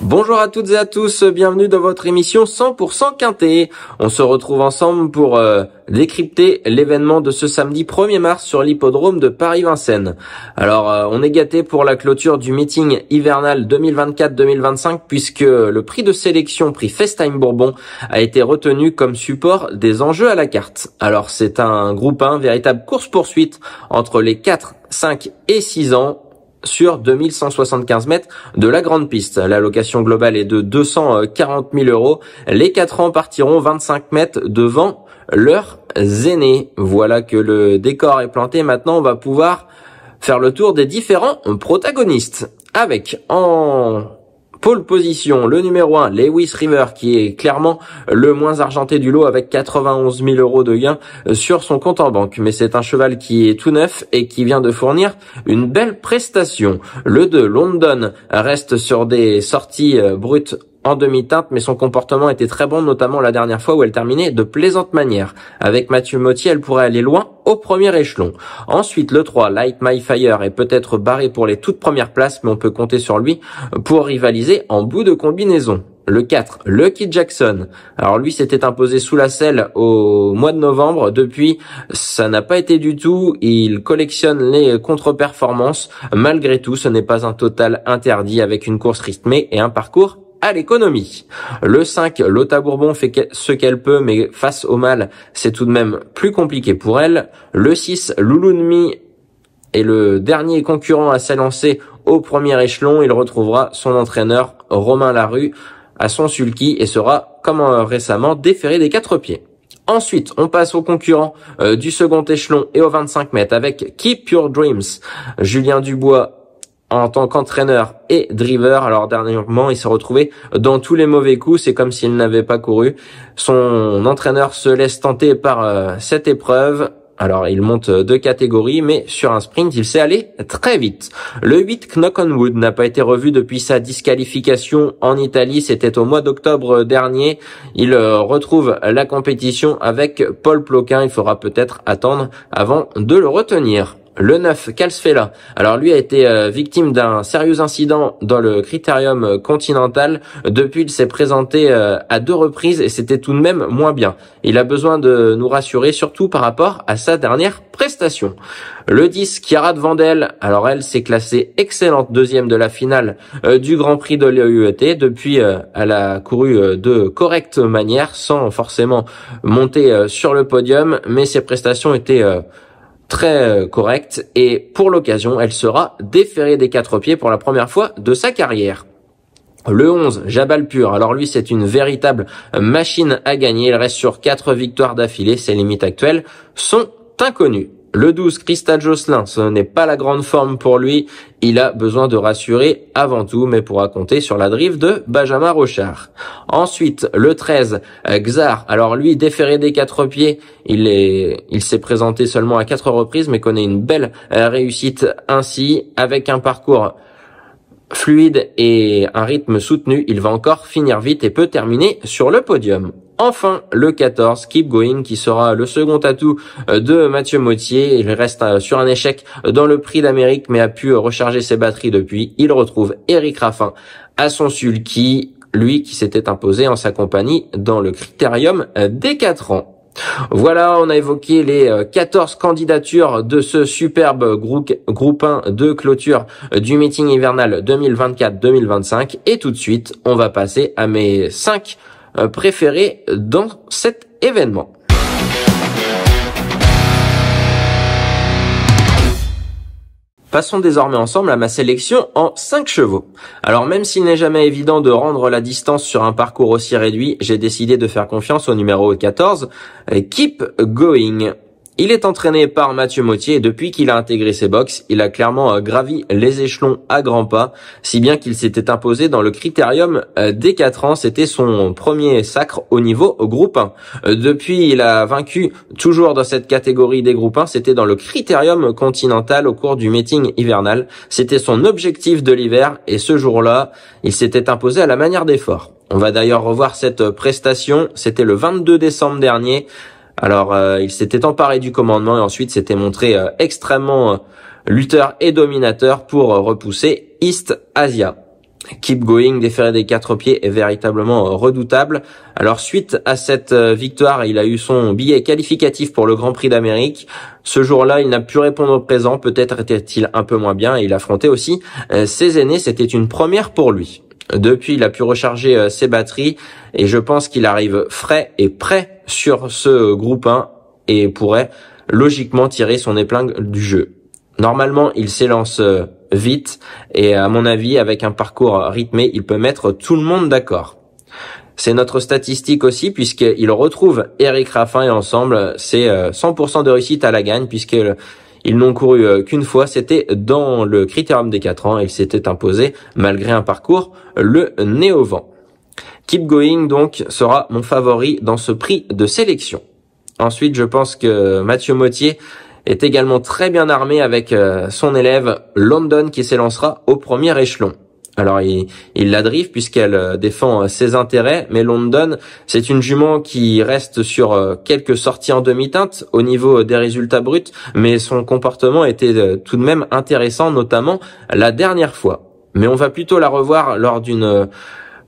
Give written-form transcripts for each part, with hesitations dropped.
Bonjour à toutes et à tous, bienvenue dans votre émission 100% Quintet. On se retrouve ensemble pour décrypter l'événement de ce samedi 1er mars sur l'hippodrome de Paris-Vincennes. Alors, on est gâté pour la clôture du meeting hivernal 2024-2025 puisque le prix de sélection, prix FaceTime Bourbon, a été retenu comme support des enjeux à la carte. Alors, c'est un groupe 1, véritable course-poursuite entre les 4, 5 et 6 ans. Sur 2175 mètres de la grande piste. La location globale est de 240 000 €. Les 4 ans partiront 25 mètres devant leurs aînés. Voilà que le décor est planté. Maintenant, on va pouvoir faire le tour des différents protagonistes. Avec en pole position, le numéro 1, Lewis River, qui est clairement le moins argenté du lot avec 91 000 € de gains sur son compte en banque. Mais c'est un cheval qui est tout neuf et qui vient de fournir une belle prestation. Le 2, London, reste sur des sorties brutes en demi-teinte, mais son comportement était très bon, notamment la dernière fois où elle terminait de plaisante manière. Avec Mathieu Mottier, elle pourrait aller loin au premier échelon. Ensuite, le 3, Light My Fire, est peut-être barré pour les toutes premières places, mais on peut compter sur lui pour rivaliser en bout de combinaison. Le 4, Lucky Jackson. Alors lui s'était imposé sous la selle au mois de novembre. Depuis, ça n'a pas été du tout. Il collectionne les contre-performances. Malgré tout, ce n'est pas un total interdit avec une course rythmée et un parcours à l'économie. Le 5, Lota Bourbon fait ce qu'elle peut, mais face au mal, c'est tout de même plus compliqué pour elle. Le 6, Lulunmi est le dernier concurrent à s'élancer au premier échelon. Il retrouvera son entraîneur Romain Larue à son sulky et sera, comme récemment, déféré des 4 pieds. Ensuite, on passe aux concurrents du second échelon et aux 25 mètres avec Keep Your Dreams. Julien Dubois en tant qu'entraîneur et driver. Alors dernièrement, il s'est retrouvé dans tous les mauvais coups. C'est comme s'il n'avait pas couru. Son entraîneur se laisse tenter par cette épreuve. Alors, il monte de catégorie, mais sur un sprint, il sait aller très vite. Le 8, Knock on Wood, n'a pas été revu depuis sa disqualification en Italie. C'était au mois d'octobre dernier. Il retrouve la compétition avec Paul Ploquin. Il faudra peut-être attendre avant de le retenir. Le 9, Calsfella. Alors lui a été victime d'un sérieux incident dans le Critérium Continental. Depuis, il s'est présenté à 2 reprises et c'était tout de même moins bien. Il a besoin de nous rassurer, surtout par rapport à sa dernière prestation. Le 10, Chiara de Vandel. Alors elle s'est classée excellente deuxième de la finale du Grand Prix de l'EUET. Depuis, elle a couru de correcte manière, sans forcément monter sur le podium, mais ses prestations étaient très correcte et pour l'occasion, elle sera déférée des 4 pieds pour la première fois de sa carrière. Le 11, Jabalpur. Alors lui, c'est une véritable machine à gagner. Il reste sur 4 victoires d'affilée. Ses limites actuelles sont inconnues. Le 12, Crystal Josselin, ce n'est pas la grande forme pour lui. Il a besoin de rassurer avant tout, mais pourra compter sur la drive de Benjamin Rochard. Ensuite, le 13, Xar. Alors lui, déféré des 4 pieds, il s'est présenté seulement à 4 reprises, mais connaît une belle réussite ainsi. Avec un parcours fluide et un rythme soutenu, il va encore finir vite et peut terminer sur le podium. Enfin, le 14, Keep Going, qui sera le second atout de Mathieu Mottier. Il reste sur un échec dans le Prix d'Amérique, mais a pu recharger ses batteries depuis. Il retrouve Eric Raffin à son sulky, lui qui s'était imposé en sa compagnie dans le Critérium des 4 ans. Voilà, on a évoqué les 14 candidatures de ce superbe groupe 1 de clôture du meeting hivernal 2024-2025. Et tout de suite, on va passer à mes 5 préférés dans cet événement. Passons désormais ensemble à ma sélection en 5 chevaux. Alors même s'il n'est jamais évident de rendre la distance sur un parcours aussi réduit, j'ai décidé de faire confiance au numéro 14, Keep Going. Il est entraîné par Mathieu Mottier et depuis qu'il a intégré ses box, il a clairement gravi les échelons à grands pas, si bien qu'il s'était imposé dans le critérium des 4 ans. C'était son premier sacre au niveau groupe 1. Depuis, il a vaincu toujours dans cette catégorie des groupes 1. C'était dans le critérium continental au cours du meeting hivernal. C'était son objectif de l'hiver et ce jour-là, il s'était imposé à la manière des forts. On va d'ailleurs revoir cette prestation. C'était le 22 décembre dernier. Alors, il s'était emparé du commandement et ensuite s'était montré extrêmement lutteur et dominateur pour repousser East Asia. Keep Going, déféré des 4 pieds, est véritablement redoutable. Alors, suite à cette victoire, il a eu son billet qualificatif pour le Grand Prix d'Amérique. Ce jour-là, il n'a pu répondre au présent. Peut-être était-il un peu moins bien et il affrontait aussi ses aînés. C'était une première pour lui. Depuis, il a pu recharger ses batteries et je pense qu'il arrive frais et prêt sur ce groupe 1 et pourrait logiquement tirer son épingle du jeu. Normalement, il s'élance vite et à mon avis, avec un parcours rythmé, il peut mettre tout le monde d'accord. C'est notre statistique aussi puisqu'il retrouve Eric Raffin et ensemble, c'est 100% de réussite à la gagne puisqu'ils n'ont couru qu'une fois, c'était dans le critérium des 4 ans et il s'était imposé malgré un parcours le nez au vent. Keep Going donc sera mon favori dans ce prix de sélection. Ensuite, je pense que Mathieu Mottier est également très bien armé avec son élève London qui s'élancera au premier échelon. Alors il la drive puisqu'elle défend ses intérêts, mais London, c'est une jument qui reste sur quelques sorties en demi-teinte au niveau des résultats bruts, mais son comportement était tout de même intéressant, notamment la dernière fois. Mais on va plutôt la revoir lors d'une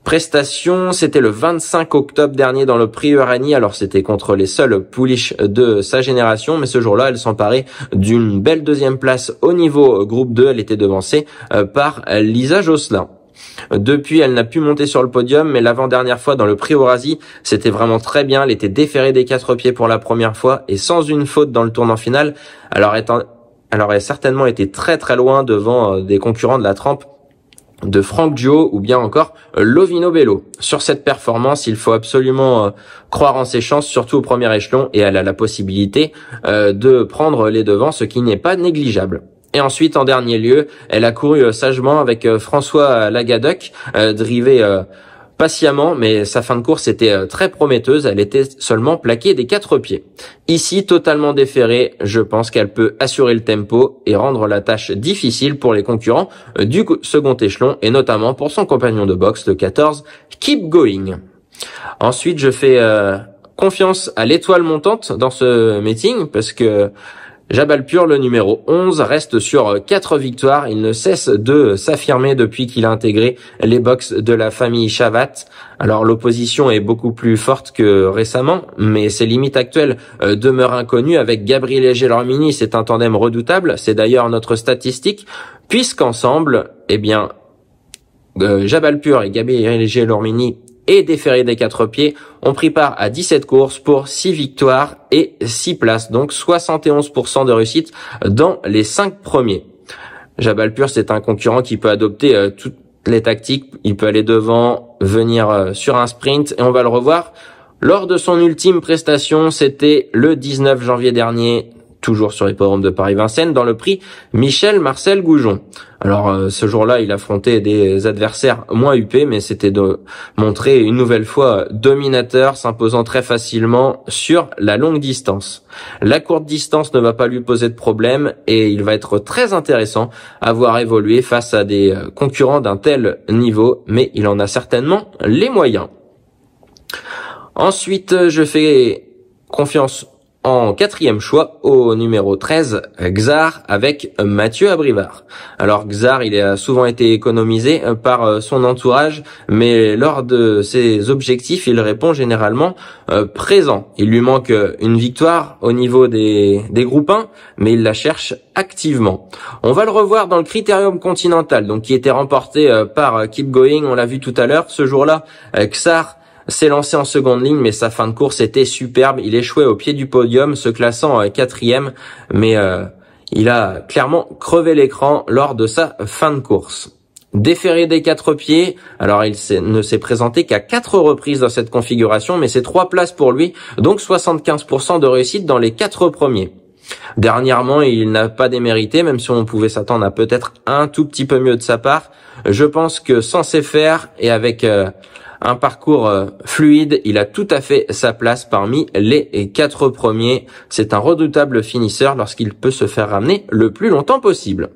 prestation, c'était le 25 octobre dernier dans le prix Uranie, alors c'était contre les seuls pouliches de sa génération, mais ce jour-là, elle s'emparait d'une belle deuxième place au niveau groupe 2, elle était devancée par Lisa Josselin. Depuis, elle n'a pu monter sur le podium, mais l'avant-dernière fois dans le prix Eurasie, c'était vraiment très bien, elle était déférée des 4 pieds pour la première fois et sans une faute dans le tournant final, alors elle a certainement été très très loin devant des concurrents de la trempe de Franck Gio ou bien encore Lovino Bello. Sur cette performance, il faut absolument croire en ses chances, surtout au premier échelon, et elle a la possibilité de prendre les devants, ce qui n'est pas négligeable. Et ensuite, en dernier lieu, elle a couru sagement avec François Lagadec, drivé patiemment, mais sa fin de course était très prometteuse, elle était seulement plaquée des 4 pieds. Ici, totalement déférée, je pense qu'elle peut assurer le tempo et rendre la tâche difficile pour les concurrents du second échelon, et notamment pour son compagnon de boxe, le 14, Keep Going. Ensuite, je fais confiance à l'étoile montante dans ce meeting, parce que Jabalpur, le numéro 11, reste sur 4 victoires. Il ne cesse de s'affirmer depuis qu'il a intégré les box de la famille Chavat. Alors l'opposition est beaucoup plus forte que récemment, mais ses limites actuelles demeurent inconnues. Avec Gabriel Léger-Lormini, c'est un tandem redoutable. C'est d'ailleurs notre statistique, puisqu'ensemble, Jabalpur et Gabriel Léger-Lormini et déféré des 4 pieds ont pris part à 17 courses pour 6 victoires et 6 places, donc 71% de réussite dans les 5 premiers. Jabalpur, c'est un concurrent qui peut adopter toutes les tactiques, il peut aller devant, venir sur un sprint, et on va le revoir lors de son ultime prestation, c'était le 19 janvier dernier, toujours sur l'hippodrome de Paris-Vincennes, dans le prix Michel-Marcel Goujon. Alors, ce jour-là, il affrontait des adversaires moins huppés, mais c'était de montrer une nouvelle fois dominateur, s'imposant très facilement sur la longue distance. La courte distance ne va pas lui poser de problème, et il va être très intéressant à voir évoluer face à des concurrents d'un tel niveau, mais il en a certainement les moyens. Ensuite, je fais confiance en 4e choix au numéro 13, Xar, avec Mathieu Abrivard. Alors Xar, il a souvent été économisé par son entourage, mais lors de ses objectifs, il répond généralement présent. Il lui manque une victoire au niveau des groupes 1, mais il la cherche activement. On va le revoir dans le critérium continental, donc qui était remporté par Keep Going, on l'a vu tout à l'heure. Ce jour-là, Xar s'est lancé en seconde ligne, mais sa fin de course était superbe. Il échouait au pied du podium, se classant 4e, mais il a clairement crevé l'écran lors de sa fin de course. Déféré des 4 pieds, alors il ne s'est présenté qu'à 4 reprises dans cette configuration, mais c'est 3 places pour lui, donc 75% de réussite dans les 4 premiers. Dernièrement, il n'a pas démérité, même si on pouvait s'attendre à peut-être un tout petit peu mieux de sa part. Je pense que censé faire et avec un parcours fluide, il a tout à fait sa place parmi les 4 premiers. C'est un redoutable finisseur lorsqu'il peut se faire ramener le plus longtemps possible.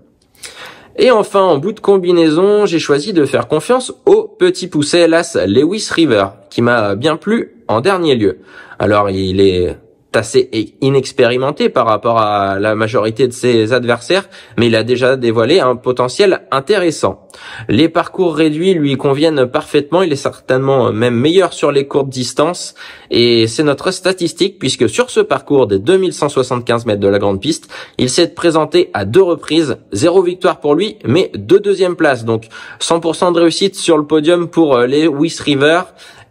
Et enfin, en bout de combinaison, j'ai choisi de faire confiance au petit poussé l'As Lewis River, qui m'a bien plu en dernier lieu. Alors, il est assez inexpérimenté par rapport à la majorité de ses adversaires, mais il a déjà dévoilé un potentiel intéressant. Les parcours réduits lui conviennent parfaitement, il est certainement même meilleur sur les courtes distances, et c'est notre statistique puisque sur ce parcours des 2175 mètres de la grande piste, il s'est présenté à 2 reprises, 0 victoire pour lui, mais 2 deuxièmes places, donc 100% de réussite sur le podium pour Lewis River.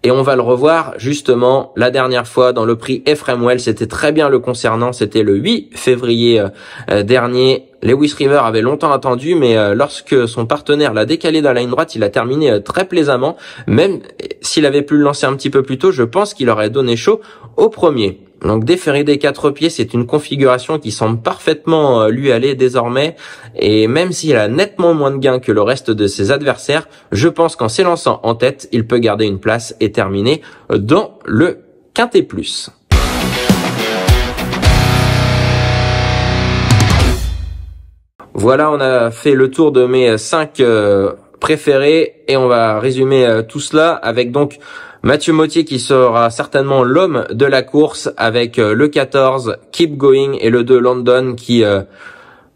Et on va le revoir justement la dernière fois dans le prix Ephraim Well. C'était très bien le concernant. C'était le 8 février dernier. Lewis River avait longtemps attendu, mais lorsque son partenaire l'a décalé dans la ligne droite, il a terminé très plaisamment. Même s'il avait pu le lancer un petit peu plus tôt, je pense qu'il aurait donné chaud au premier. Donc déféré des 4 pieds, c'est une configuration qui semble parfaitement lui aller désormais. Et même s'il a nettement moins de gains que le reste de ses adversaires, je pense qu'en s'élançant en tête, il peut garder une place et terminer dans le Quintet Plus. Voilà, on a fait le tour de mes 5 préférés et on va résumer tout cela avec donc Mathieu Mottier qui sera certainement l'homme de la course avec le 14 Keep Going et le 2 London qui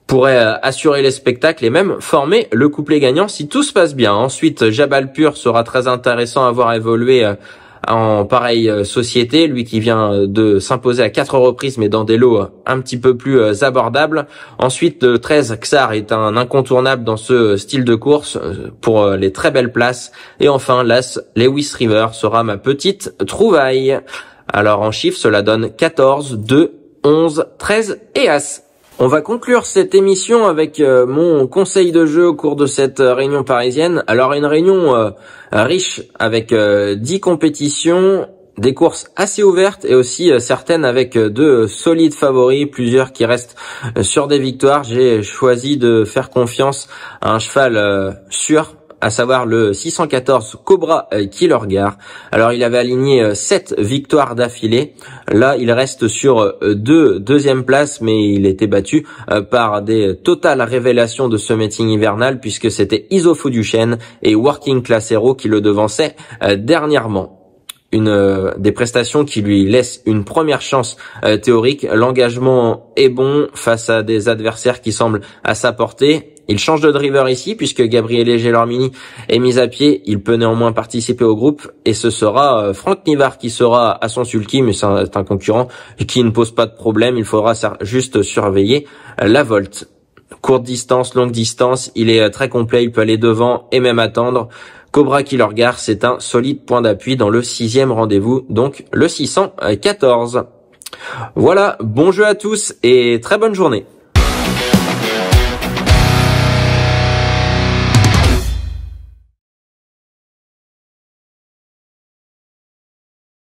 pourrait assurer les spectacles et même former le couplet gagnant si tout se passe bien. Ensuite, Jabal Pur sera très intéressant à voir évoluer en pareille société, lui qui vient de s'imposer à 4 reprises mais dans des lots un petit peu plus abordables. Ensuite, le 13 Xar est un incontournable dans ce style de course pour les très belles places. Et enfin, l'As Lewis River sera ma petite trouvaille. Alors en chiffres, cela donne 14, 2, 11, 13 et As. On va conclure cette émission avec mon conseil de jeu au cours de cette réunion parisienne. Alors une réunion riche avec 10 compétitions, des courses assez ouvertes et aussi certaines avec 2 solides favoris, plusieurs qui restent sur des victoires. J'ai choisi de faire confiance à un cheval sûr, à savoir le 614 Cobra Killergar. Alors il avait aligné 7 victoires d'affilée. Là il reste sur 2 deuxièmes places, mais il était battu par des totales révélations de ce meeting hivernal puisque c'était Isofo Duchesne et Working Class Hero qui le devançaient dernièrement. Des prestations qui lui laissent une première chance théorique. L'engagement est bon face à des adversaires qui semblent à sa portée. Il change de driver ici puisque Gabriele Gelormini est mis à pied. Il peut néanmoins participer au groupe et ce sera Franck Nivard qui sera à son sulky, mais c'est un concurrent qui ne pose pas de problème. Il faudra juste surveiller la Volt. Courte distance, longue distance, il est très complet, il peut aller devant et même attendre. Cobra Killergar, c'est un solide point d'appui dans le 6e rendez-vous, donc le 614. Voilà, bon jeu à tous et très bonne journée.